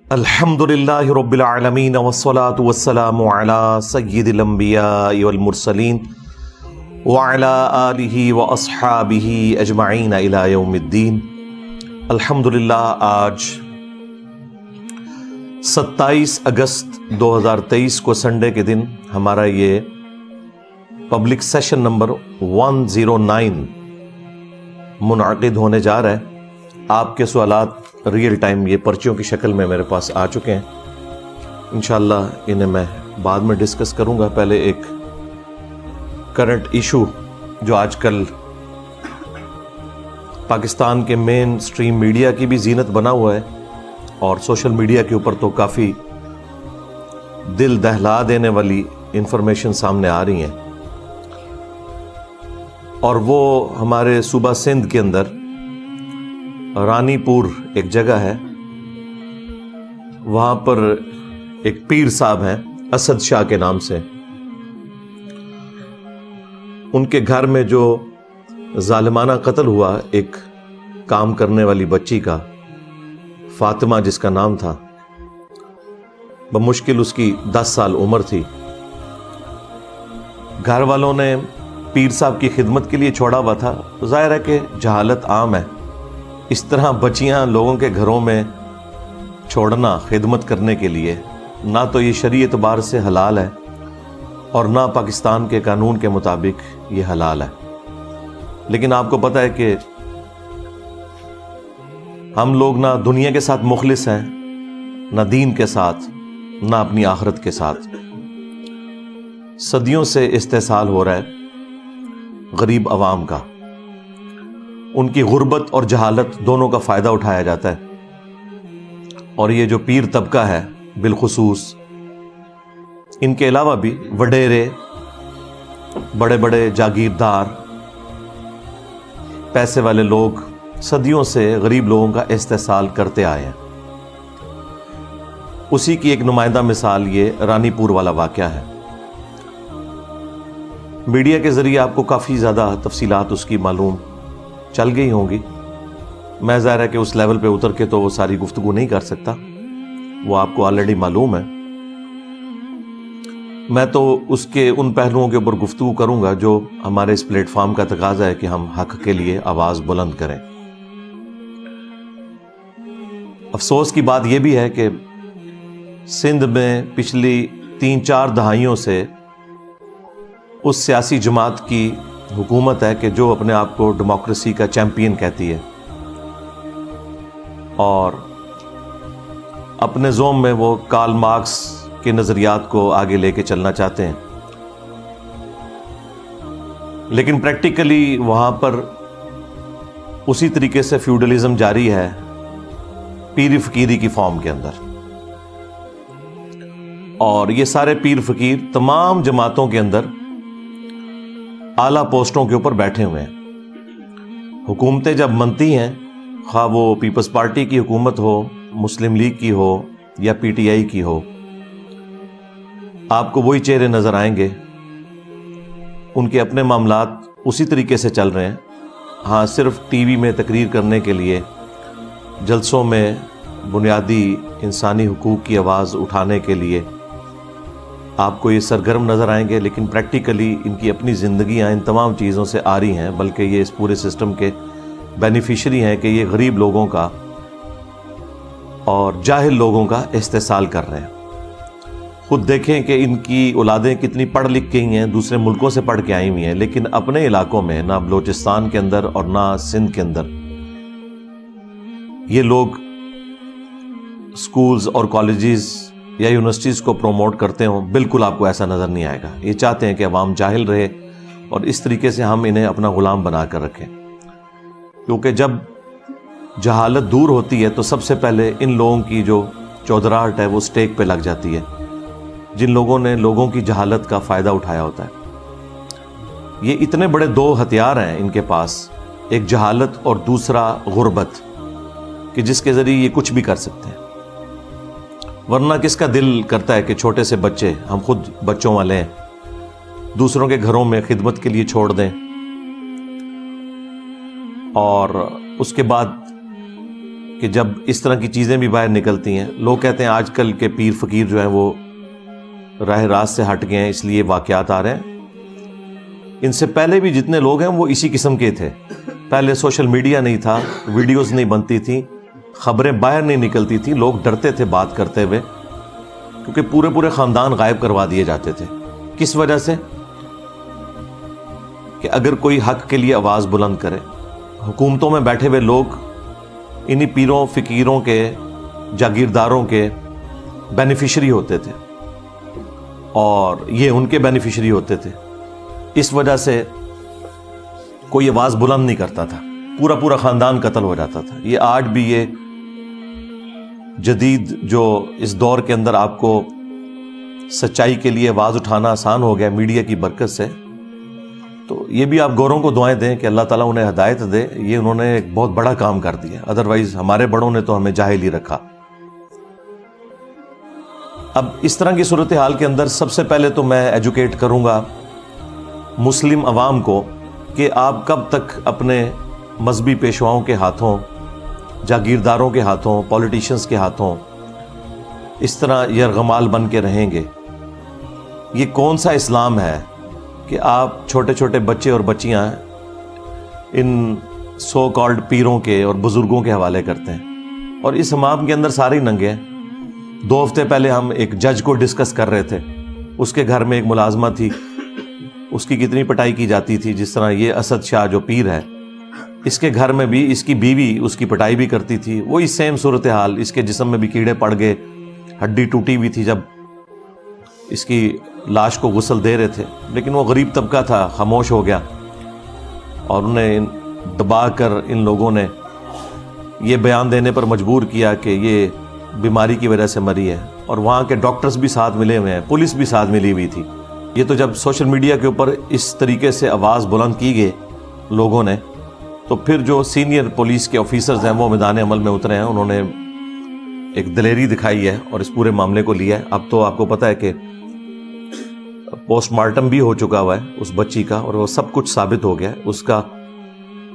الحمدللہ رب العالمین والصلاة والسلام علی سید الانبیاء والمرسلین وعلی آلہ واصحابہ اجمعین الی یوم الدین۔ الحمدللہ آج 27 اگست 2023 کو سنڈے کے دن ہمارا یہ پبلک سیشن نمبر 109 منعقد ہونے جا رہا ہے۔ آپ کے سوالات ریئل ٹائم یہ پرچیوں کی شکل میں میرے پاس آ چکے ہیں، انشاءاللہ انہیں میں بعد میں ڈسکس کروں گا۔ پہلے ایک کرنٹ ایشو جو آج کل پاکستان کے مین سٹریم میڈیا کی بھی زینت بنا ہوا ہے اور سوشل میڈیا کے اوپر تو کافی دل دہلا دینے والی انفارمیشن سامنے آ رہی ہیں، اور وہ ہمارے صوبہ سندھ کے اندر رانی پور ایک جگہ ہے، وہاں پر ایک پیر صاحب ہیں اسد شاہ کے نام سے، ان کے گھر میں جو ظالمانہ قتل ہوا ایک کام کرنے والی بچی کا، فاطمہ جس کا نام تھا، بمشکل اس کی 10 سال عمر تھی۔ گھر والوں نے پیر صاحب کی خدمت کے لیے چھوڑا ہوا تھا، ظاہر ہے کہ جہالت عام ہے، اس طرح بچیاں لوگوں کے گھروں میں چھوڑنا خدمت کرنے کے لیے نہ تو یہ شرعی اعتبار سے حلال ہے اور نہ پاکستان کے قانون کے مطابق یہ حلال ہے۔ لیکن آپ کو پتہ ہے کہ ہم لوگ نہ دنیا کے ساتھ مخلص ہیں، نہ دین کے ساتھ، نہ اپنی آخرت کے ساتھ۔ صدیوں سے استحصال ہو رہا ہے غریب عوام کا، ان کی غربت اور جہالت دونوں کا فائدہ اٹھایا جاتا ہے، اور یہ جو پیر طبقہ ہے بالخصوص، ان کے علاوہ بھی وڈیرے، بڑے بڑے جاگیردار، پیسے والے لوگ صدیوں سے غریب لوگوں کا استحصال کرتے آئے ہیں۔ اسی کی ایک نمائندہ مثال یہ رانی پور والا واقعہ ہے۔ میڈیا کے ذریعے آپ کو کافی زیادہ تفصیلات اس کی معلوم چل گئی ہوں گی، میں ظاہر ہے کہ اس لیول پہ اتر کے تو وہ ساری گفتگو نہیں کر سکتا، وہ آپ کو آلریڈی معلوم ہے۔ میں تو اس کے ان پہلوؤں کے اوپر گفتگو کروں گا جو ہمارے اس پلیٹ فارم کا تقاضا ہے کہ ہم حق کے لیے آواز بلند کریں۔ افسوس کی بات یہ بھی ہے کہ سندھ میں پچھلی 3-4 دہائیوں سے اس سیاسی جماعت کی حکومت ہے کہ جو اپنے آپ کو ڈیموکریسی کا چیمپئن کہتی ہے، اور اپنے زوم میں وہ کارل مارکس کے نظریات کو آگے لے کے چلنا چاہتے ہیں، لیکن پریکٹیکلی وہاں پر اسی طریقے سے فیوڈلزم جاری ہے، پیر فقیری کی فارم کے اندر، اور یہ سارے پیر فقیر تمام جماعتوں کے اندر اعلیٰ پوسٹوں کے اوپر بیٹھے ہوئے ہیں۔ حکومتیں جب بنتی ہیں، خواہ وہ پیپلز پارٹی کی حکومت ہو، مسلم لیگ کی ہو یا پی ٹی آئی کی ہو، آپ کو وہی چہرے نظر آئیں گے، ان کے اپنے معاملات اسی طریقے سے چل رہے ہیں۔ ہاں، صرف ٹی وی میں تقریر کرنے کے لیے، جلسوں میں بنیادی انسانی حقوق کی آواز اٹھانے کے لیے آپ کو یہ سرگرم نظر آئیں گے، لیکن پریکٹیکلی ان کی اپنی زندگیاں ان تمام چیزوں سے آ رہی ہیں، بلکہ یہ اس پورے سسٹم کے بینیفیشری ہیں کہ یہ غریب لوگوں کا اور جاہل لوگوں کا استحصال کر رہے ہیں۔ خود دیکھیں کہ ان کی اولادیں کتنی پڑھ لکھ گئی ہیں، دوسرے ملکوں سے پڑھ کے آئی ہوئی ہیں، لیکن اپنے علاقوں میں نہ بلوچستان کے اندر اور نہ سندھ کے اندر یہ لوگ سکولز اور کالجز یا یونیورسٹیز کو پروموٹ کرتے ہوں، بالکل آپ کو ایسا نظر نہیں آئے گا۔ یہ چاہتے ہیں کہ عوام جاہل رہے اور اس طریقے سے ہم انہیں اپنا غلام بنا کر رکھیں، کیونکہ جب جہالت دور ہوتی ہے تو سب سے پہلے ان لوگوں کی جو چودراہٹ ہے وہ سٹیک پہ لگ جاتی ہے، جن لوگوں نے لوگوں کی جہالت کا فائدہ اٹھایا ہوتا ہے۔ یہ اتنے بڑے 2 ہتھیار ہیں ان کے پاس، ایک جہالت اور دوسرا غربت، کہ جس کے ذریعے یہ کچھ بھی کر سکتے ہیں۔ ورنہ کس کا دل کرتا ہے کہ چھوٹے سے بچے، ہم خود بچوں والے ہیں، دوسروں کے گھروں میں خدمت کے لیے چھوڑ دیں. اور اس کے بعد کہ جب اس طرح کی چیزیں بھی باہر نکلتی ہیں, لوگ کہتے ہیں آج کل کے پیر فقیر جو ہیں وہ راہ راست سے ہٹ گئے ہیں, اس لیے واقعات آ رہے ہیں. ان سے پہلے بھی جتنے لوگ ہیں وہ اسی قسم کے تھے. پہلے سوشل میڈیا نہیں تھا, ویڈیوز نہیں بنتی تھیں, خبریں باہر نہیں نکلتی تھیں, لوگ ڈرتے تھے بات کرتے ہوئے کیونکہ پورے خاندان غائب کروا دیے جاتے تھے. کس وجہ سے؟ کہ اگر کوئی حق کے لیے آواز بلند کرے, حکومتوں میں بیٹھے ہوئے لوگ انہی پیروں فقیروں کے جاگیرداروں کے بینیفیشری ہوتے تھے اور یہ ان کے بینیفیشری ہوتے تھے. اس وجہ سے کوئی آواز بلند نہیں کرتا تھا, پورا خاندان قتل ہو جاتا تھا. یہ آج بھی یہ جدید جو اس دور کے اندر آپ کو سچائی کے لیے آواز اٹھانا آسان ہو گیا میڈیا کی برکت سے, تو یہ بھی آپ گوروں کو دعائیں دیں کہ اللہ تعالیٰ انہیں ہدایت دے. یہ انہوں نے ایک بہت بڑا کام کر دیا, ادروائز ہمارے بڑوں نے تو ہمیں جاہل ہی رکھا. اب اس طرح کی صورتحال کے اندر سب سے پہلے تو میں ایجوکیٹ کروں گا مسلم عوام کو کہ آپ کب تک اپنے مذہبی پیشواؤں کے ہاتھوں, جاگیرداروں کے ہاتھوں, پولیٹیشنز کے ہاتھوں اس طرح یرغمال بن کے رہیں گے. یہ کون سا اسلام ہے کہ آپ چھوٹے چھوٹے بچے اور بچیاں ان سو کالڈ پیروں کے اور بزرگوں کے حوالے کرتے ہیں, اور اس حمام کے اندر سارے ننگے ہیں. 2 ہفتے پہلے ہم ایک جج کو ڈسکس کر رہے تھے, اس کے گھر میں ایک ملازمہ تھی, اس کی کتنی پٹائی کی جاتی تھی. جس طرح یہ اسد شاہ جو پیر ہے, اس کے گھر میں بھی اس کی بیوی اس کی پٹائی بھی کرتی تھی. وہی سیم صورتحال, اس کے جسم میں بھی کیڑے پڑ گئے, ہڈی ٹوٹی ہوئی تھی جب اس کی لاش کو غسل دے رہے تھے. لیکن وہ غریب طبقہ تھا, خاموش ہو گیا, اور انہیں دبا کر ان لوگوں نے یہ بیان دینے پر مجبور کیا کہ یہ بیماری کی وجہ سے مری ہے. اور وہاں کے ڈاکٹرز بھی ساتھ ملے ہوئے ہیں, پولیس بھی ساتھ ملی ہوئی تھی. یہ تو جب سوشل میڈیا کے اوپر اس طریقے سے آواز بلند کی گئی لوگوں نے, تو پھر جو سینئر پولیس کے آفیسرز ہیں وہ میدان عمل میں اترے ہیں, انہوں نے ایک دلیری دکھائی ہے اور اس پورے معاملے کو لیا ہے. اب تو آپ کو پتہ ہے کہ پوسٹ مارٹم بھی ہو چکا ہوا ہے اس بچی کا, اور وہ سب کچھ ثابت ہو گیا ہے. اس کا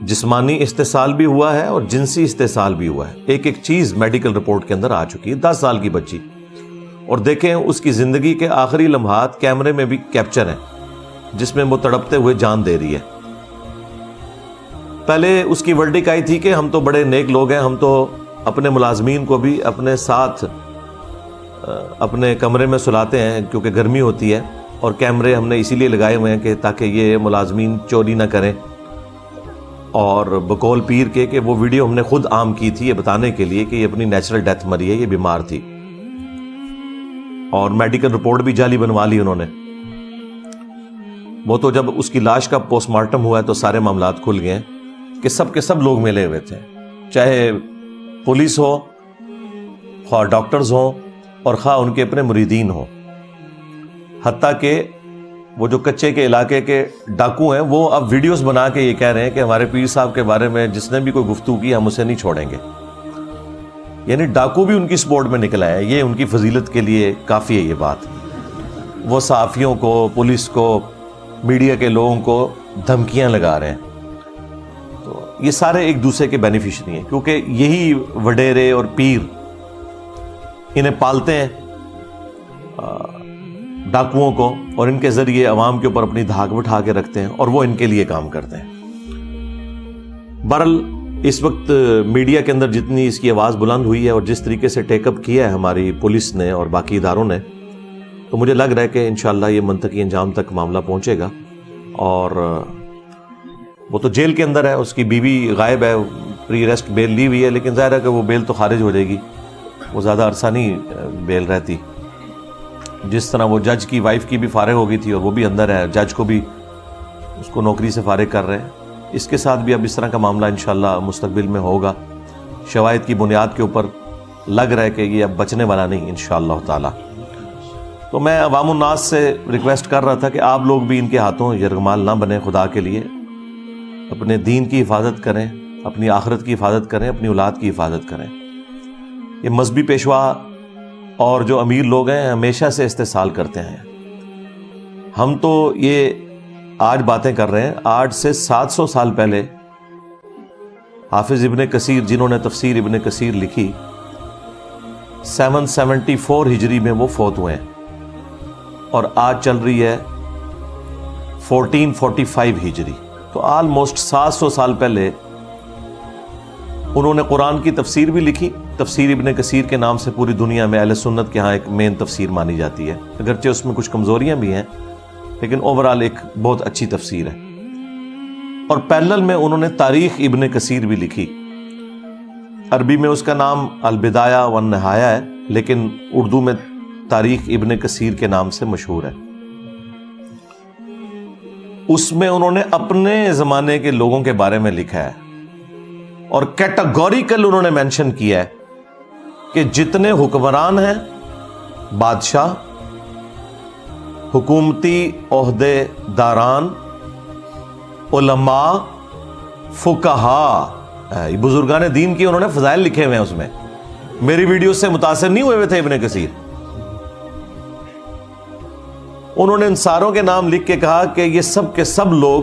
جسمانی استحصال بھی ہوا ہے اور جنسی استحصال بھی ہوا ہے. ایک چیز میڈیکل رپورٹ کے اندر آ چکی ہے. 10 سال کی بچی, اور دیکھیں اس کی زندگی کے آخری لمحات کیمرے میں بھی کیپچر ہیں جس میں وہ تڑپتے ہوئے جان دے رہی ہے. پہلے اس کی ورڈک آئی تھی کہ ہم تو بڑے نیک لوگ ہیں, ہم تو اپنے ملازمین کو بھی اپنے ساتھ اپنے کمرے میں سلاتے ہیں کیونکہ گرمی ہوتی ہے, اور کیمرے ہم نے اسی لیے لگائے ہوئے ہیں کہ تاکہ یہ ملازمین چوری نہ کریں. اور بقول پیر کے کہ وہ ویڈیو ہم نے خود عام کی تھی یہ بتانے کے لیے کہ یہ اپنی نیچرل ڈیتھ مری ہے, یہ بیمار تھی, اور میڈیکل رپورٹ بھی جعلی بنوا لی انہوں نے. وہ تو جب اس کی لاش کا پوسٹ مارٹم ہوا ہے تو سارے معاملات کھل گئے کہ سب کے سب لوگ ملے ہوئے تھے, چاہے پولیس ہو, خواہ ڈاکٹرز ہوں, اور خواہ ان کے اپنے مریدین ہوں. حتیٰ کہ وہ جو کچے کے علاقے کے ڈاکو ہیں وہ اب ویڈیوز بنا کے یہ کہہ رہے ہیں کہ ہمارے پیر صاحب کے بارے میں جس نے بھی کوئی گفتگو کی ہم اسے نہیں چھوڑیں گے. یعنی ڈاکو بھی ان کی سپورٹ میں نکلا ہے. یہ ان کی فضیلت کے لیے کافی ہے یہ بات. وہ صحافیوں کو, پولیس کو, میڈیا کے لوگوں کو دھمکیاں لگا رہے ہیں. تو یہ سارے ایک دوسرے کے بینیفیشری ہیں کیونکہ یہی وڈیرے اور پیر انہیں پالتے ہیں ڈاکوؤں کو, اور ان کے ذریعے عوام کے اوپر اپنی دھاک بٹھا کے رکھتے ہیں, اور وہ ان کے لیے کام کرتے ہیں. بہرحال اس وقت میڈیا کے اندر جتنی اس کی آواز بلند ہوئی ہے اور جس طریقے سے ٹیک اپ کیا ہے ہماری پولیس نے اور باقی اداروں نے, تو مجھے لگ رہا ہے کہ انشاءاللہ یہ منطقی انجام تک معاملہ پہنچے گا. اور وہ تو جیل کے اندر ہے, اس کی بیوی غائب ہے, پری ریسٹ بیل لی ہوئی ہے, لیکن ظاہر ہے کہ وہ بیل تو خارج ہو جائے گی, وہ زیادہ عرصہ نہیں بیل رہتی. جس طرح وہ جج کی وائف کی بھی فارغ ہو گئی تھی اور وہ بھی اندر ہے, جج کو بھی اس کو نوکری سے فارغ کر رہے ہیں. اس کے ساتھ بھی اب اس طرح کا معاملہ انشاءاللہ مستقبل میں ہوگا. شواہد کی بنیاد کے اوپر لگ رہا ہے کہ یہ اب بچنے والا نہیں انشاءاللہ تعالی. تو میں عوام الناس سے ریکویسٹ کر رہا تھا کہ آپ لوگ بھی ان کے ہاتھوں یرغمال نہ بنیں. خدا کے لیے اپنے دین کی حفاظت کریں, اپنی آخرت کی حفاظت کریں, اپنی اولاد کی حفاظت کریں. یہ مذہبی پیشوا اور جو امیر لوگ ہیں ہمیشہ سے استحصال کرتے ہیں. ہم تو یہ آج باتیں کر رہے ہیں، آج سے 700 سال پہلے حافظ ابن کثیر جنہوں نے تفسیر ابن کثیر لکھی 774 ہجری میں وہ فوت ہوئے ہیں، اور آج چل رہی ہے 1445 ہجری، تو آلموسٹ 700 سال پہلے انہوں نے قرآن کی تفسیر بھی لکھی۔ تفسیر ابن کثیر کے نام سے پوری دنیا میں اہل سنت کے ہاں ایک مین تفسیر مانی جاتی ہے، اگرچہ اس میں کچھ کمزوریاں بھی ہیں، لیکن اوورال ایک بہت اچھی تفسیر ہے۔ اور پیرلل میں انہوں نے تاریخ ابن کثیر بھی لکھی، عربی میں اس کا نام البدایہ والنہایہ ہے، لیکن اردو میں تاریخ ابن کثیر کے نام سے مشہور ہے۔ اس میں انہوں نے اپنے زمانے کے لوگوں کے بارے میں لکھا ہے، اور کیٹاگوریکل انہوں نے مینشن کیا ہے کہ جتنے حکمران ہیں، بادشاہ، حکومتی عہدے داران، علماء، فقہاء، بزرگان دین کی انہوں نے فضائل لکھے ہوئے ہیں۔ اس میں میری ویڈیو سے متاثر نہیں ہوئے تھے ابن کثیر، انہوں نے ان ساروں کے نام لکھ کے کہا کہ یہ سب کے سب لوگ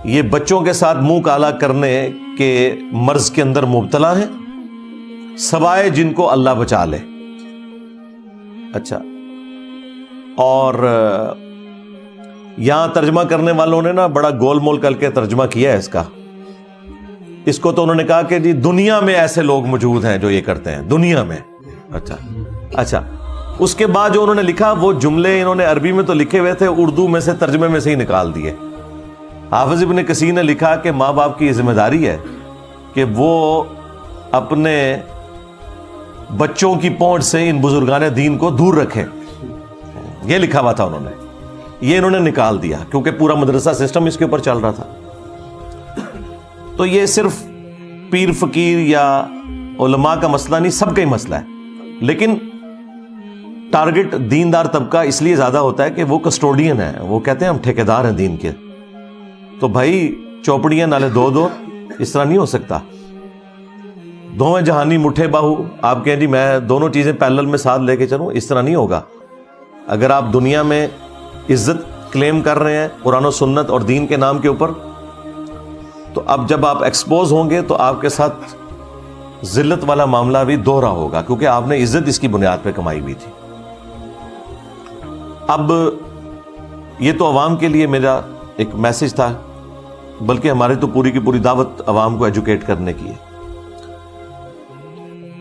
یہ بچوں کے ساتھ منہ کالا کرنے کے مرض کے اندر مبتلا ہیں، سوائے جن کو اللہ بچا لے۔ اچھا، اور یہاں ترجمہ کرنے والوں نے نا بڑا گول مول کر کے ترجمہ کیا ہے اس کو تو انہوں نے کہا کہ جی دنیا میں ایسے لوگ موجود ہیں جو یہ کرتے ہیں، دنیا میں۔ اچھا، اس کے بعد جو انہوں نے لکھا وہ جملے انہوں نے عربی میں تو لکھے ہوئے تھے، اردو میں سے ترجمے میں سے ہی نکال دیے۔ حافظ ابن کثیر نے لکھا کہ ماں باپ کی یہ ذمہ داری ہے کہ وہ اپنے بچوں کی پہنچ سے ان بزرگان دین کو دور رکھیں، یہ لکھا ہوا تھا انہوں نے، یہ انہوں نے نکال دیا کیونکہ پورا مدرسہ سسٹم اس کے اوپر چل رہا تھا۔ تو یہ صرف پیر فقیر یا علماء کا مسئلہ نہیں، سب کا ہی مسئلہ ہے، لیکن ٹارگٹ دیندار طبقہ اس لیے زیادہ ہوتا ہے کہ وہ کسٹوڈین ہے، وہ کہتے ہیں ہم ٹھیکیدار ہیں دین کے۔ تو بھائی چوپڑیاں نالے دو اس طرح نہیں ہو سکتا، دونوں جہانی مٹھے باہو، آپ کہیں جی میں دونوں چیزیں پیرلل میں ساتھ لے کے چلوں، اس طرح نہیں ہوگا۔ اگر آپ دنیا میں عزت کلیم کر رہے ہیں قرآن و سنت اور دین کے نام کے اوپر، تو اب جب آپ ایکسپوز ہوں گے تو آپ کے ساتھ ذلت والا معاملہ بھی دوہرا ہوگا، کیونکہ آپ نے عزت اس کی بنیاد پہ کمائی ہوئی تھی۔ اب یہ تو عوام کے لیے میرا ایک میسج تھا، بلکہ ہماری تو پوری کی پوری دعوت عوام کو ایجوکیٹ کرنے کی ہے۔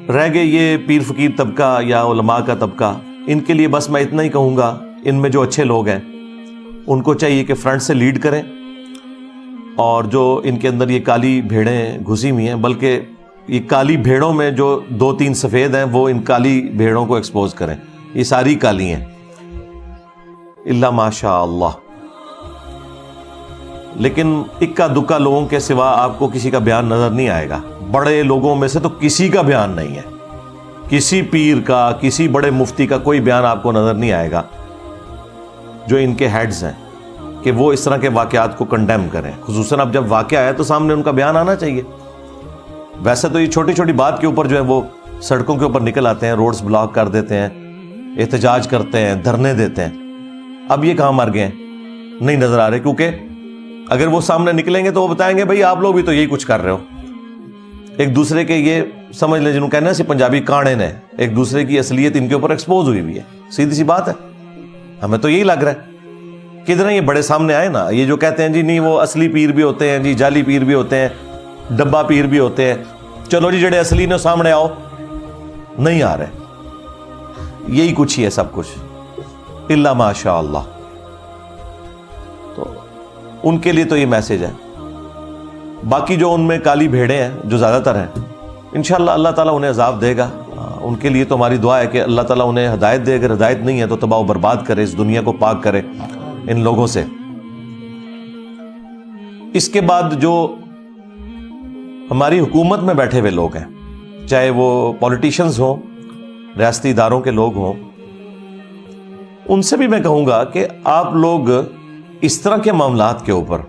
رہ گئے یہ پیر فقیر طبقہ یا علماء کا طبقہ، ان کے لیے بس میں اتنا ہی کہوں گا، ان میں جو اچھے لوگ ہیں ان کو چاہیے کہ فرنٹ سے لیڈ کریں، اور جو ان کے اندر یہ کالی بھیڑیں گھسی ہوئی ہیں، بلکہ یہ کالی بھیڑوں میں جو 2-3 سفید ہیں وہ ان کالی بھیڑوں کو ایکسپوز کریں، یہ ساری کالی ہیں الا ماشاء اللہ۔ لیکن اکا دکا لوگوں کے سوا آپ کو کسی کا بیان نظر نہیں آئے گا، بڑے لوگوں میں سے تو کسی کا بیان نہیں ہے، کسی پیر کا، کسی بڑے مفتی کا کوئی بیان آپ کو نظر نہیں آئے گا جو ان کے ہیڈز ہیں کہ وہ اس طرح کے واقعات کو کنڈیم کریں، خصوصاً اب جب واقعہ آیا تو سامنے ان کا بیان آنا چاہیے۔ ویسے تو یہ چھوٹی چھوٹی بات کے اوپر جو ہے وہ سڑکوں کے اوپر نکل آتے ہیں، روڈز بلاک کر دیتے ہیں، احتجاج کرتے ہیں، دھرنے دیتے ہیں۔ اب یہ کہاں مر گئے ہیں؟ نہیں نظر آ رہے، کیونکہ اگر وہ سامنے نکلیں گے تو وہ بتائیں گے بھائی آپ لوگ بھی تو یہی کچھ کر رہے ہو، ایک دوسرے کے یہ سمجھ لیں جنہوں کہنا ہے پنجابی کاڑے نے، ایک دوسرے کی اصلیت ان کے اوپر ایکسپوز ہوئی ہے، سیدھی سی بات ہے۔ ہمیں تو یہی لگ رہا ہے، کدھر یہ بڑے سامنے آئے نا، یہ جو کہتے ہیں جی نہیں وہ اصلی پیر بھی ہوتے ہیں، جی جعلی پیر بھی ہوتے ہیں، ڈبا پیر بھی ہوتے ہیں، چلو جی جڑے اصلی نے سامنے آؤ، نہیں آ رہے، یہی کچھ ہی ہے سب کچھ الا ماشاء اللہ۔ تو ان کے لیے تو یہ میسج ہے، باقی جو ان میں کالی بھیڑیں ہیں جو زیادہ تر ہیں، انشاءاللہ اللہ تعالیٰ انہیں عذاب دے گا، ان کے لیے تو ہماری دعا ہے کہ اللہ تعالیٰ انہیں ہدایت دے، اگر ہدایت نہیں ہے تو تباہ و برباد کرے، اس دنیا کو پاک کرے ان لوگوں سے۔ اس کے بعد جو ہماری حکومت میں بیٹھے ہوئے لوگ ہیں، چاہے وہ پولیٹیشنز ہوں، ریاستی اداروں کے لوگ ہوں، ان سے بھی میں کہوں گا کہ آپ لوگ اس طرح کے معاملات کے اوپر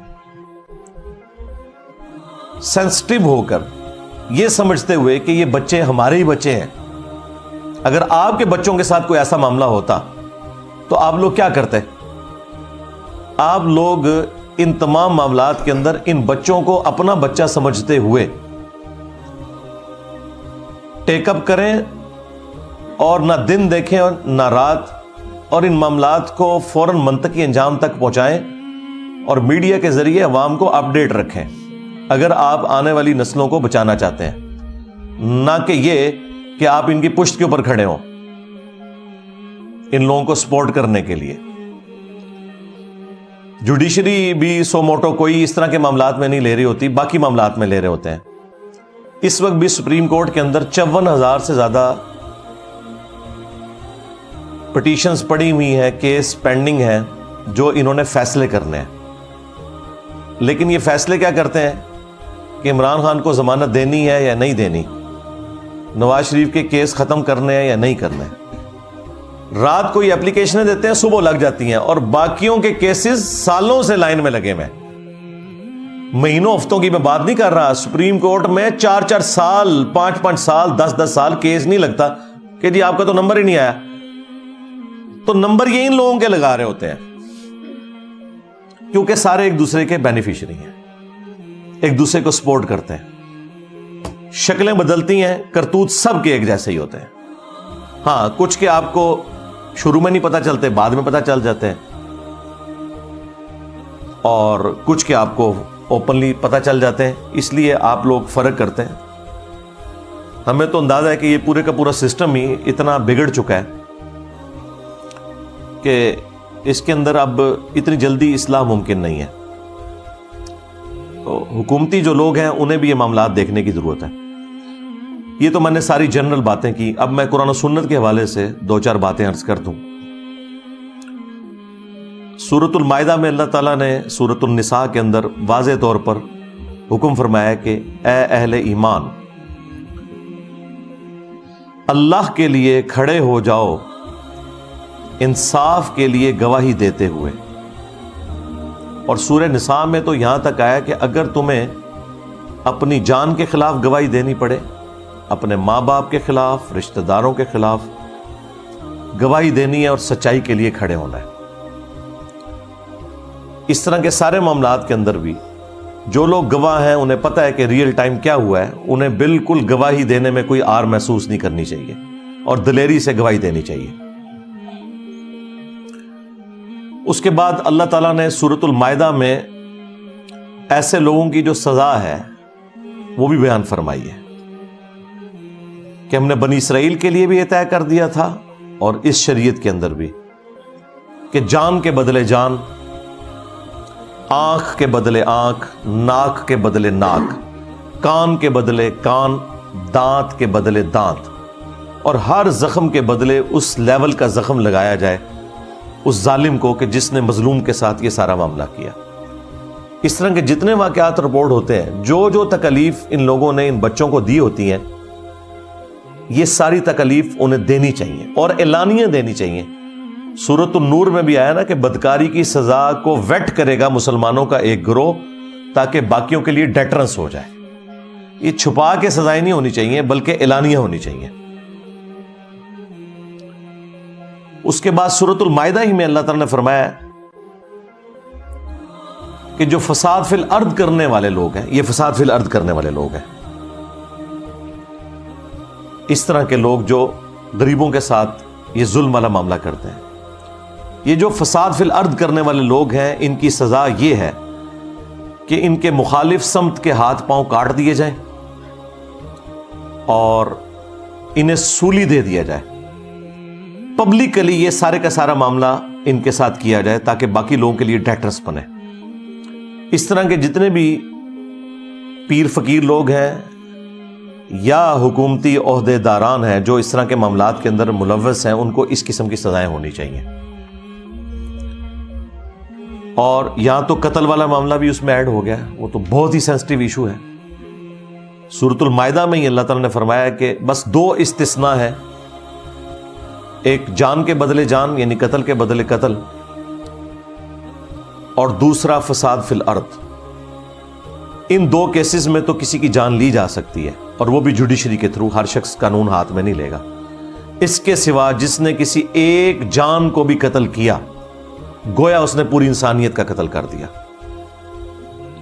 سینسٹیو ہو کر، یہ سمجھتے ہوئے کہ یہ بچے ہمارے ہی بچے ہیں، اگر آپ کے بچوں کے ساتھ کوئی ایسا معاملہ ہوتا تو آپ لوگ کیا کرتے؟ آپ لوگ ان تمام معاملات کے اندر ان بچوں کو اپنا بچہ سمجھتے ہوئے ٹیک اپ کریں اور نہ دن دیکھیں اور نہ رات، اور ان معاملات کو فوراً منطقی انجام تک پہنچائیں اور میڈیا کے ذریعے عوام کو اپڈیٹ رکھیں اگر آپ آنے والی نسلوں کو بچانا چاہتے ہیں، نہ کہ یہ کہ آپ ان کی پشت کے اوپر کھڑے ہوں ان لوگوں کو سپورٹ کرنے کے لیے۔ جوڈیشری بھی سو موٹو کوئی اس طرح کے معاملات میں نہیں لے رہی ہوتی، باقی معاملات میں لے رہے ہوتے ہیں۔ اس وقت بھی سپریم کورٹ کے اندر 54,000 سے زیادہ پٹیشنز پڑی ہوئی ہیں، کیس پینڈنگ ہیں جو انہوں نے فیصلے کرنے ہیں۔ لیکن یہ فیصلے کیا کرتے ہیں کہ عمران خان کو ضمانت دینی ہے یا نہیں دینی، نواز شریف کے کیس ختم کرنے ہیں یا نہیں کرنے۔ رات کو یہ اپلیکیشنیں دیتے ہیں، صبح لگ جاتی ہیں، اور باقیوں کے کیسز سالوں سے لائن میں لگے ہوئے ہیں۔ مہینوں ہفتوں کی میں بات نہیں کر رہا، سپریم کورٹ میں 4 سال 5 سال 10 سال کیس نہیں لگتا کہ جی آپ کا تو نمبر ہی نہیں آیا۔ تو نمبر یہ ان لوگوں کے لگا رہے ہوتے ہیں کیونکہ سارے ایک دوسرے کے بینیفیشری ہیں، ایک دوسرے کو سپورٹ کرتے ہیں۔ شکلیں بدلتی ہیں، کرتوت سب کے ایک جیسے ہی ہوتے ہیں۔ ہاں، کچھ کے آپ کو شروع میں نہیں پتا چلتے، بعد میں پتا چل جاتے ہیں، اور کچھ کے آپ کو اوپنلی پتا چل جاتے ہیں، اس لیے آپ لوگ فرق کرتے ہیں۔ ہمیں تو اندازہ ہے کہ یہ پورے کا پورا سسٹم ہی اتنا بگڑ چکا ہے کہ اس کے اندر اب اتنی جلدی اصلاح ممکن نہیں ہے۔ تو حکومتی جو لوگ ہیں انہیں بھی یہ معاملات دیکھنے کی ضرورت ہے۔ یہ تو میں نے ساری جنرل باتیں کی، اب میں قرآن و سنت کے حوالے سے 2-4 باتیں عرض کر دوں۔ سورۃ المائدہ میں اللہ تعالیٰ نے سورۃ النساء کے اندر واضح طور پر حکم فرمایا کہ اے اہل ایمان، اللہ کے لیے کھڑے ہو جاؤ انصاف کے لیے گواہی دیتے ہوئے۔ اور سورہ نساء میں تو یہاں تک آیا کہ اگر تمہیں اپنی جان کے خلاف گواہی دینی پڑے، اپنے ماں باپ کے خلاف، رشتہ داروں کے خلاف گواہی دینی ہے اور سچائی کے لیے کھڑے ہونا ہے۔ اس طرح کے سارے معاملات کے اندر بھی جو لوگ گواہ ہیں انہیں پتہ ہے کہ ریئل ٹائم کیا ہوا ہے، انہیں بالکل گواہی دینے میں کوئی آر محسوس نہیں کرنی چاہیے اور دلیری سے گواہی دینی چاہیے۔ اس کے بعد اللہ تعالیٰ نے سورۃ المائدہ میں ایسے لوگوں کی جو سزا ہے وہ بھی بیان فرمائی ہے کہ ہم نے بنی اسرائیل کے لیے بھی یہ طے کر دیا تھا اور اس شریعت کے اندر بھی کہ جان کے بدلے جان، آنکھ کے بدلے آنکھ، ناک کے بدلے ناک، کان کے بدلے کان، دانت کے بدلے دانت، اور ہر زخم کے بدلے اس لیول کا زخم لگایا جائے اس ظالم کو کہ جس نے مظلوم کے ساتھ یہ سارا معاملہ کیا۔ اس طرح کے جتنے واقعات رپورٹ ہوتے ہیں، جو تکلیف ان لوگوں نے ان بچوں کو دی ہوتی ہیں، یہ ساری تکلیف انہیں دینی چاہیے اور اعلانیہ دینی چاہیے۔ سورۃ النور میں بھی آیا نا کہ بدکاری کی سزا کو ویٹ کرے گا مسلمانوں کا ایک گروہ تاکہ باقیوں کے لیے ڈیٹرنس ہو جائے۔ یہ چھپا کے سزائیں نہیں ہونی چاہیے بلکہ اعلانیہ ہونی چاہیے۔ اس کے بعد سورۃ المائدہ ہی میں اللہ تعالیٰ نے فرمایا کہ جو فساد فی الارض کرنے والے لوگ ہیں، یہ فساد فی الارض کرنے والے لوگ ہیں، اس طرح کے لوگ جو غریبوں کے ساتھ یہ ظلم والا معاملہ کرتے ہیں، یہ جو فساد فی الارض کرنے والے لوگ ہیں، ان کی سزا یہ ہے کہ ان کے مخالف سمت کے ہاتھ پاؤں کاٹ دیے جائیں اور انہیں سولی دے دیا جائے۔ پبلکلی یہ سارے کا سارا معاملہ ان کے ساتھ کیا جائے تاکہ باقی لوگوں کے لیے ڈیٹرس بنے۔ اس طرح کے جتنے بھی پیر فقیر لوگ ہیں یا حکومتی عہدے داران ہیں جو اس طرح کے معاملات کے اندر ملوث ہیں، ان کو اس قسم کی سزائیں ہونی چاہیے۔ اور یہاں تو قتل والا معاملہ بھی اس میں ایڈ ہو گیا، وہ تو بہت ہی سینسٹیو ایشو ہے۔ سورۃ المائدہ میں ہی اللہ تعالیٰ نے فرمایا کہ بس 2 استثناء ہے، ایک جان کے بدلے جان یعنی قتل کے بدلے قتل، اور دوسرا فساد فی الارض۔ ان 2 کیسز میں تو کسی کی جان لی جا سکتی ہے اور وہ بھی جوڈیشری کے تھرو، ہر شخص قانون ہاتھ میں نہیں لے گا۔ اس کے سوا جس نے کسی ایک جان کو بھی قتل کیا گویا اس نے پوری انسانیت کا قتل کر دیا.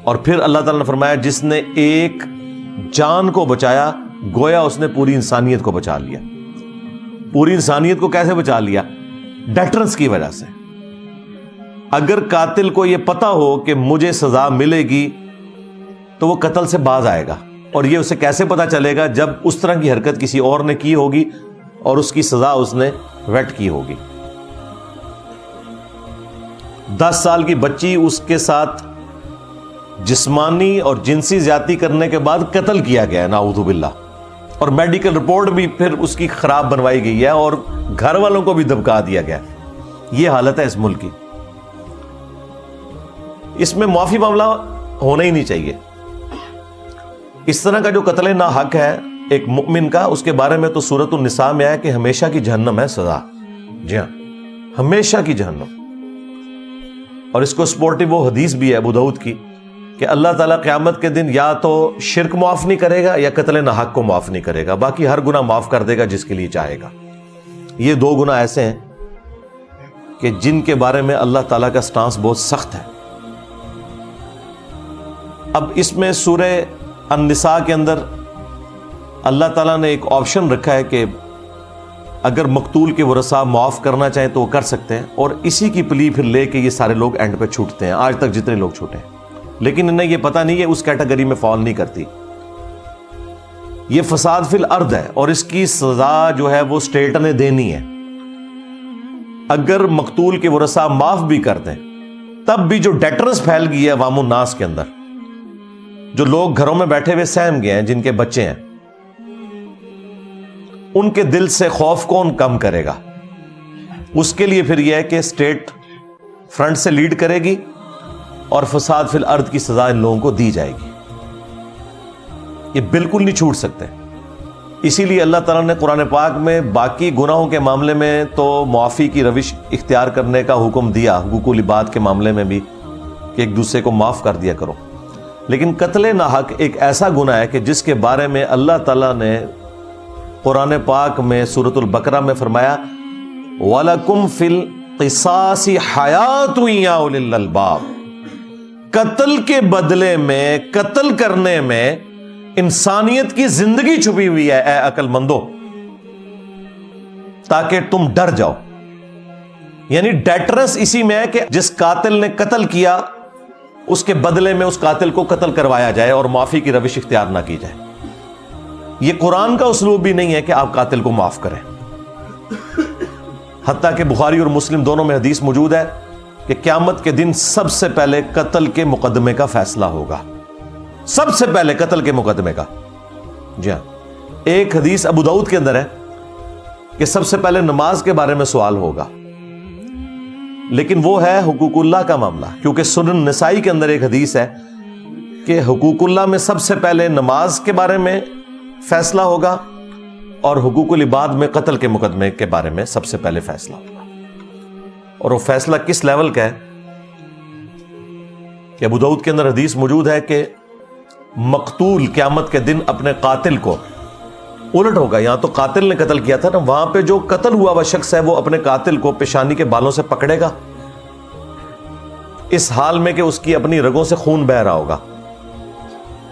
اور پھر اللہ تعالیٰ نے فرمایا جس نے ایک جان کو بچایا گویا اس نے پوری انسانیت کو بچا لیا. پوری انسانیت کو کیسے بچا لیا؟ ڈیٹرنس کی وجہ سے. اگر قاتل کو یہ پتا ہو کہ مجھے سزا ملے گی تو وہ قتل سے باز آئے گا. اور یہ اسے کیسے پتا چلے گا؟ جب اس طرح کی حرکت کسی اور نے کی ہوگی اور اس کی سزا اس نے ویٹ کی ہوگی. 10 سال کی بچی اس کے ساتھ جسمانی اور جنسی زیادتی کرنے کے بعد قتل کیا گیا ہے نعوذ باللہ. اور میڈیکل رپورٹ بھی پھر اس کی خراب بنوائی گئی ہے اور گھر والوں کو بھی دبکا دیا گیا. یہ حالت ہے اس ملک کی. اس میں معافی معاملہ ہونا ہی نہیں چاہیے. اس طرح کا جو قتل ناحق ہے ایک مؤمن کا، اس کے بارے میں تو سورۃ النساء میں آیا کہ ہمیشہ کی جہنم ہے سزا. جی ہاں، ہمیشہ کی جہنم. اور اس کو سپورٹیو وہ حدیث بھی ہے ابو داؤد کی کہ اللہ تعالیٰ قیامت کے دن یا تو شرک معاف نہیں کرے گا یا قتل ناحق کو معاف نہیں کرے گا، باقی ہر گناہ معاف کر دے گا جس کے لیے چاہے گا. یہ 2 گناہ ایسے ہیں کہ جن کے بارے میں اللہ تعالیٰ کا سٹانس بہت سخت ہے. اب اس میں سورہ النساء کے اندر اللہ تعالیٰ نے ایک آپشن رکھا ہے کہ اگر مقتول کے ورثاء معاف کرنا چاہیں تو وہ کر سکتے ہیں، اور اسی کی پلی پھر لے کے یہ سارے لوگ اینڈ پہ چھوٹتے ہیں. آج تک جتنے لوگ چھوٹے ہیں، لیکن انہیں یہ پتہ نہیں ہے اس کیٹیگری میں فال نہیں کرتی. یہ فساد فی الارض ہے اور اس کی سزا جو ہے وہ اسٹیٹ نے دینی ہے. اگر مقتول کے ورثاء معاف بھی کر دیں تب بھی جو ڈیٹرنس پھیل گئی ہے عوام الناس کے اندر، جو لوگ گھروں میں بیٹھے ہوئے سہم گئے ہیں، جن کے بچے ہیں، ان کے دل سے خوف کون کم کرے گا؟ اس کے لیے پھر یہ ہے کہ اسٹیٹ فرنٹ سے لیڈ کرے گی اور فساد فی الارض کی سزا ان لوگوں کو دی جائے گی. یہ بالکل نہیں چھوٹ سکتے. اسی لیے اللہ تعالیٰ نے قرآن پاک میں باقی گناہوں کے معاملے میں تو معافی کی روش اختیار کرنے کا حکم دیا، حقوق العباد کے معاملے میں بھی کہ ایک دوسرے کو معاف کر دیا کرو. لیکن قتل ناحق ایک ایسا گناہ ہے کہ جس کے بارے میں اللہ تعالیٰ نے قرآن پاک میں سورۃ البقرہ میں فرمایا وَلَكُمْ فِي الْقِصَاصِ حَيَاةٌ يَا أُولِي الْأَلْبَابِ. قتل کے بدلے میں، قتل کرنے میں انسانیت کی زندگی چھپی ہوئی ہے اے عقل مندو، تاکہ تم ڈر جاؤ. یعنی ڈیٹرنس اسی میں ہے کہ جس قاتل نے قتل کیا اس کے بدلے میں اس قاتل کو قتل کروایا جائے اور معافی کی روش اختیار نہ کی جائے. یہ قرآن کا اسلوب بھی نہیں ہے کہ آپ قاتل کو معاف کریں. حتیٰ کہ بخاری اور مسلم دونوں میں حدیث موجود ہے کہ قیامت کے دن سب سے پہلے قتل کے مقدمے کا فیصلہ ہوگا. سب سے پہلے قتل کے مقدمے کا. جی ہاں، ایک حدیث ابو داؤد کے اندر ہے کہ سب سے پہلے نماز کے بارے میں سوال ہوگا، لیکن وہ ہے حقوق اللہ کا معاملہ. کیونکہ سنن نسائی کے اندر ایک حدیث ہے کہ حقوق اللہ میں سب سے پہلے نماز کے بارے میں فیصلہ ہوگا اور حقوق العباد میں قتل کے مقدمے کے بارے میں سب سے پہلے فیصلہ ہوگا. اور وہ فیصلہ کس لیول کا ہے کہ ابو داؤد کے اندر حدیث موجود ہے کہ مقتول قیامت کے دن اپنے قاتل کو الٹ ہوگا. یہاں تو قاتل نے قتل کیا تھا نا، وہاں پہ جو قتل ہوا وہ شخص ہے وہ اپنے قاتل کو پیشانی کے بالوں سے پکڑے گا، اس حال میں کہ اس کی اپنی رگوں سے خون بہ رہا ہوگا،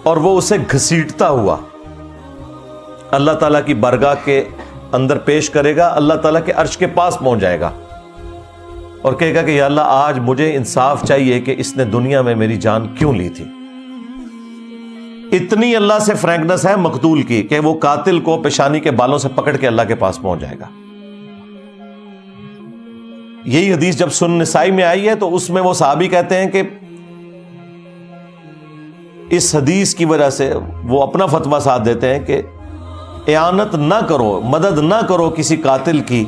اور وہ اسے گھسیٹتا ہوا اللہ تعالیٰ کی بارگاہ کے اندر پیش کرے گا. اللہ تعالیٰ کے عرش کے پاس پہنچ جائے گا اور کہے گا کہ یا اللہ آج مجھے انصاف چاہیے کہ اس نے دنیا میں میری جان کیوں لی تھی. اتنی اللہ سے فرینکنس ہے مقتول کی کہ وہ قاتل کو پیشانی کے بالوں سے پکڑ کے اللہ کے پاس پہنچ جائے گا. یہی حدیث جب سنن نسائی میں آئی ہے تو اس میں وہ صحابی کہتے ہیں کہ اس حدیث کی وجہ سے وہ اپنا فتویٰ ساتھ دیتے ہیں کہ اعانت نہ کرو، مدد نہ کرو کسی قاتل کی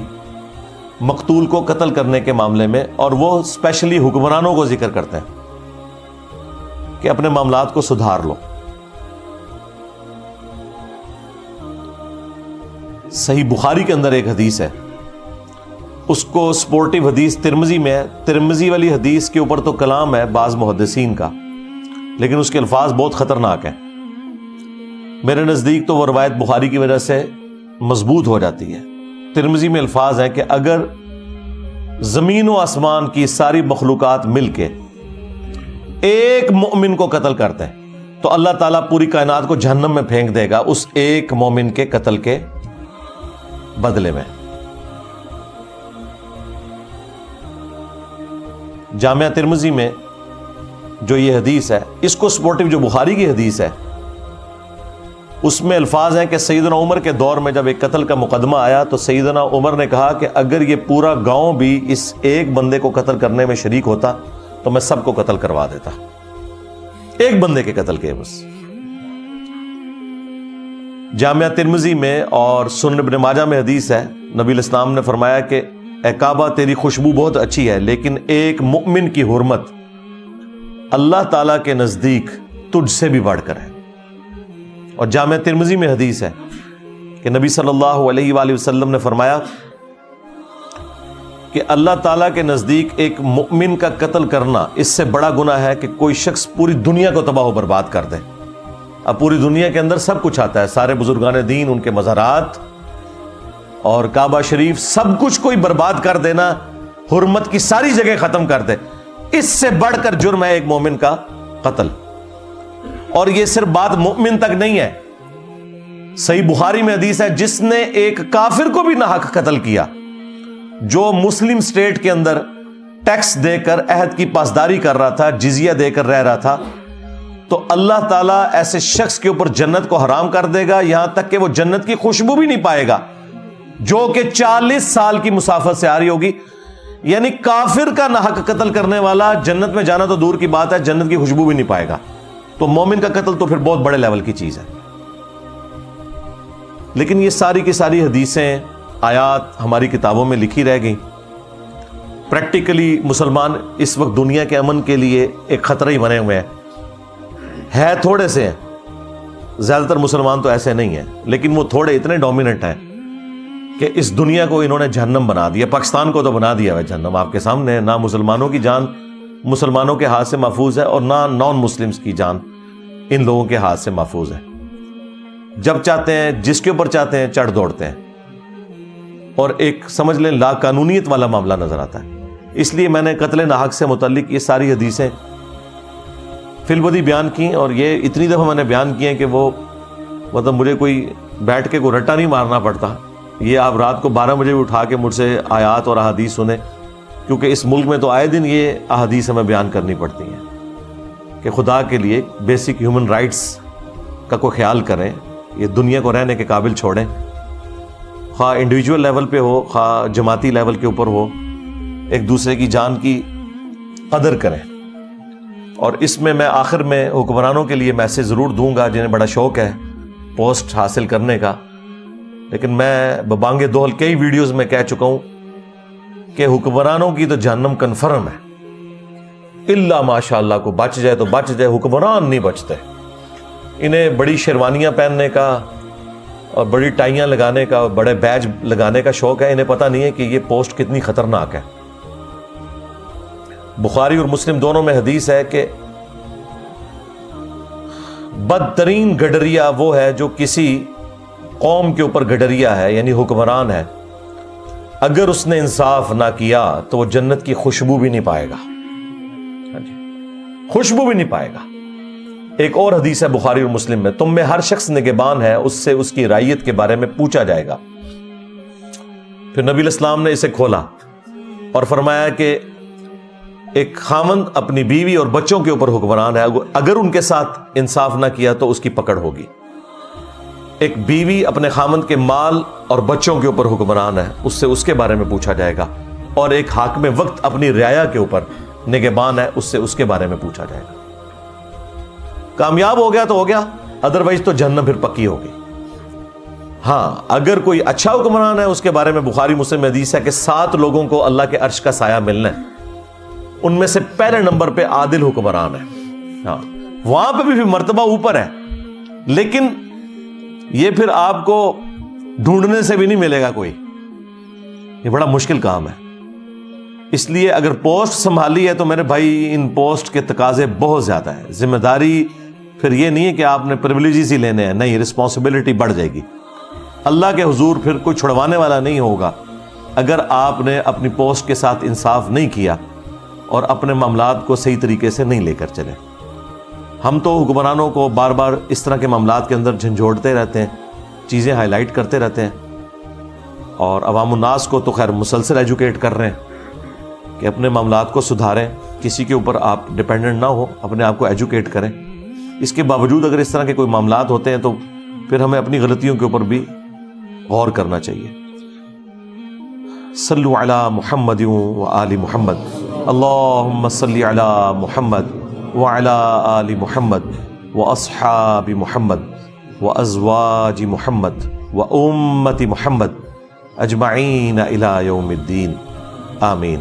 مقتول کو قتل کرنے کے معاملے میں. اور وہ اسپیشلی حکمرانوں کو ذکر کرتے ہیں کہ اپنے معاملات کو سدھار لو. صحیح بخاری کے اندر ایک حدیث ہے، اس کو سپورٹیو حدیث ترمذی میں ہے. ترمذی والی حدیث کے اوپر تو کلام ہے بعض محدثین کا، لیکن اس کے الفاظ بہت خطرناک ہیں. میرے نزدیک تو وہ روایت بخاری کی وجہ سے مضبوط ہو جاتی ہے. ترمذی میں الفاظ ہیں کہ اگر زمین و آسمان کی ساری مخلوقات مل کے ایک مومن کو قتل کرتے ہیں تو اللہ تعالیٰ پوری کائنات کو جہنم میں پھینک دے گا اس ایک مومن کے قتل کے بدلے میں۔ جامعہ ترمذی میں جو یہ حدیث ہے، اس کو سپورٹو جو بخاری کی حدیث ہے، اس میں الفاظ ہیں کہ سیدنا عمر کے دور میں جب ایک قتل کا مقدمہ آیا تو سیدنا عمر نے کہا کہ اگر یہ پورا گاؤں بھی اس ایک بندے کو قتل کرنے میں شریک ہوتا تو میں سب کو قتل کروا دیتا، ایک بندے کے قتل کے بس۔ جامعہ ترمذی میں اور سنن ابن ماجہ میں حدیث ہے، نبی علیہ السلام نے فرمایا کہ اے کعبہ تیری خوشبو بہت اچھی ہے لیکن ایک مؤمن کی حرمت اللہ تعالیٰ کے نزدیک تجھ سے بھی بڑھ کر ہے۔ اور جامعہ ترمذی میں حدیث ہے کہ نبی صلی اللہ علیہ وآلہ وسلم نے فرمایا کہ اللہ تعالیٰ کے نزدیک ایک مؤمن کا قتل کرنا اس سے بڑا گناہ ہے کہ کوئی شخص پوری دنیا کو تباہ و برباد کر دے۔ اب پوری دنیا کے اندر سب کچھ آتا ہے، سارے بزرگان دین، ان کے مزارات اور کعبہ شریف، سب کچھ کوئی برباد کر دینا، حرمت کی ساری جگہ ختم کر دے، اس سے بڑھ کر جرم ہے ایک مومن کا قتل۔ اور یہ صرف بات مومن تک نہیں ہے، صحیح بخاری میں حدیث ہے جس نے ایک کافر کو بھی ناحق قتل کیا، جو مسلم سٹیٹ کے اندر ٹیکس دے کر عہد کی پاسداری کر رہا تھا، جزیہ دے کر رہ رہا تھا، تو اللہ تعالیٰ ایسے شخص کے اوپر جنت کو حرام کر دے گا، یہاں تک کہ وہ جنت کی خوشبو بھی نہیں پائے گا، جو کہ 40 سال کی مسافت سے آ رہی ہوگی۔ یعنی کافر کا ناحق قتل کرنے والا جنت میں جانا تو دور کی بات ہے، جنت کی خوشبو بھی نہیں پائے گا، تو مومن کا قتل تو پھر بہت بڑے لیول کی چیز ہے۔ لیکن یہ ساری کی ساری حدیثیں، آیات ہماری کتابوں میں لکھی رہ گئیں۔ پریکٹیکلی مسلمان اس وقت دنیا کے امن کے لیے ایک خطرہ ہی بنے ہوئے ہیں، تھوڑے سے ہیں، زیادہ تر مسلمان تو ایسے نہیں ہیں، لیکن وہ تھوڑے اتنے ڈومیننٹ ہیں کہ اس دنیا کو انہوں نے جہنم بنا دیا۔ پاکستان کو تو بنا دیا ہے جہنم، آپ کے سامنے ہے، نہ مسلمانوں کی جان مسلمانوں کے ہاتھ سے محفوظ ہے اور نہ نان مسلمز کی جان ان لوگوں کے ہاتھ سے محفوظ ہے۔ جب چاہتے ہیں، جس کے اوپر چاہتے ہیں چڑھ دوڑتے ہیں، اور ایک سمجھ لیں لا قانونیت والا معاملہ نظر آتا ہے۔ اس لیے میں نے قتل ناحق سے متعلق یہ ساری حدیثیں فی البدی بیان کی، اور یہ اتنی دفعہ میں نے بیان کی ہیں کہ وہ مطلب مجھے کوئی بیٹھ کے کوئی رٹا نہیں مارنا پڑتا۔ یہ آپ رات کو 12 بجے بھی اٹھا کے مجھ سے آیات اور احادیث سنیں، کیونکہ اس ملک میں تو آئے دن یہ احادیث ہمیں بیان کرنی پڑتی ہیں کہ خدا کے لیے بیسک ہیومن رائٹس کا کوئی خیال کریں، یہ دنیا کو رہنے کے قابل چھوڑیں، خواہ انڈیویجول لیول پہ ہو خواہ جماعتی لیول کے اوپر ہو، ایک دوسرے کی جان کی قدر کریں۔ اور اس میں میں آخر میں حکمرانوں کے لیے میسج ضرور دوں گا جنہیں بڑا شوق ہے پوسٹ حاصل کرنے کا، لیکن میں ببانگ دول کئی ویڈیوز میں کہہ چکا ہوں کہ حکمرانوں کی تو جہنم کنفرم ہے، الا ماشاء اللہ کو بچ جائے تو بچ جائے، حکمران نہیں بچتے۔ انہیں بڑی شیروانیاں پہننے کا اور بڑی ٹائیاں لگانے کا اور بڑے بیج لگانے کا شوق ہے، انہیں پتہ نہیں ہے کہ یہ پوسٹ کتنی خطرناک ہے۔ بخاری اور مسلم دونوں میں حدیث ہے کہ بدترین گڈریا وہ ہے جو کسی قوم کے اوپر گڈریا ہے، یعنی حکمران ہے، اگر اس نے انصاف نہ کیا تو وہ جنت کی خوشبو بھی نہیں پائے گا، خوشبو بھی نہیں پائے گا۔ ایک اور حدیث ہے بخاری اور مسلم میں، تم میں ہر شخص نگہبان ہے، اس سے اس کی رعیت کے بارے میں پوچھا جائے گا۔ پھر نبی علیہ السلام نے اسے کھولا اور فرمایا کہ ایک خاوند اپنی بیوی اور بچوں کے اوپر حکمران ہے، اگر ان کے ساتھ انصاف نہ کیا تو اس کی پکڑ ہوگی۔ ایک بیوی اپنے خاوند کے مال اور بچوں کے اوپر حکمران ہے، اس سے اس کے بارے میں پوچھا جائے گا۔ اور ایک حاکم وقت اپنی رعایا کے اوپر نگہبان ہے، اس سے اس کے بارے میں پوچھا جائے گا۔ کامیاب ہو گیا تو ہو گیا، ادروائز تو جہنم پھر پکی ہوگی۔ ہاں اگر کوئی اچھا حکمران ہے، اس کے بارے میں بخاری مسلم میں حدیث ہے کہ 7 لوگوں کو اللہ کے عرش کا سایہ ملنا ہے، ان میں سے پہلے نمبر پہ عادل حکمران ہے۔ ہاں وہاں پہ بھی مرتبہ اوپر ہے، لیکن یہ پھر آپ کو ڈھونڈنے سے بھی نہیں ملے گا کوئی، یہ بڑا مشکل کام ہے۔ اس لیے اگر پوسٹ سنبھالی ہے تو میرے بھائی ان پوسٹ کے تقاضے بہت زیادہ ہیں۔ ذمہ داری پھر یہ نہیں ہے کہ آپ نے پریویلیجز ہی لینے ہیں، نہیں، رسپانسبلٹی بڑھ جائے گی۔ اللہ کے حضور پھر کوئی چھڑوانے والا نہیں ہوگا، اگر آپ نے اپنی پوسٹ کے ساتھ انصاف نہیں کیا اور اپنے معاملات کو صحیح طریقے سے نہیں لے کر چلے. ہم تو حکمرانوں کو بار بار اس طرح کے معاملات کے اندر جھنجھوڑتے رہتے ہیں, چیزیں ہائی لائٹ کرتے رہتے ہیں, اور عوام الناس کو تو خیر مسلسل ایجوکیٹ کر رہے ہیں کہ اپنے معاملات کو سدھاریں, کسی کے اوپر آپ ڈپینڈنٹ نہ ہو, اپنے آپ کو ایجوکیٹ کریں. اس کے باوجود اگر اس طرح کے کوئی معاملات ہوتے ہیں تو پھر ہمیں اپنی غلطیوں کے اوپر بھی غور کرنا چاہیے. صلو علی محمد و آل محمد. اللہم صلی علی محمد وعلی آل محمد واصحاب محمد وازواج محمد وامت محمد اجمعین الی یوم الدین. آمین.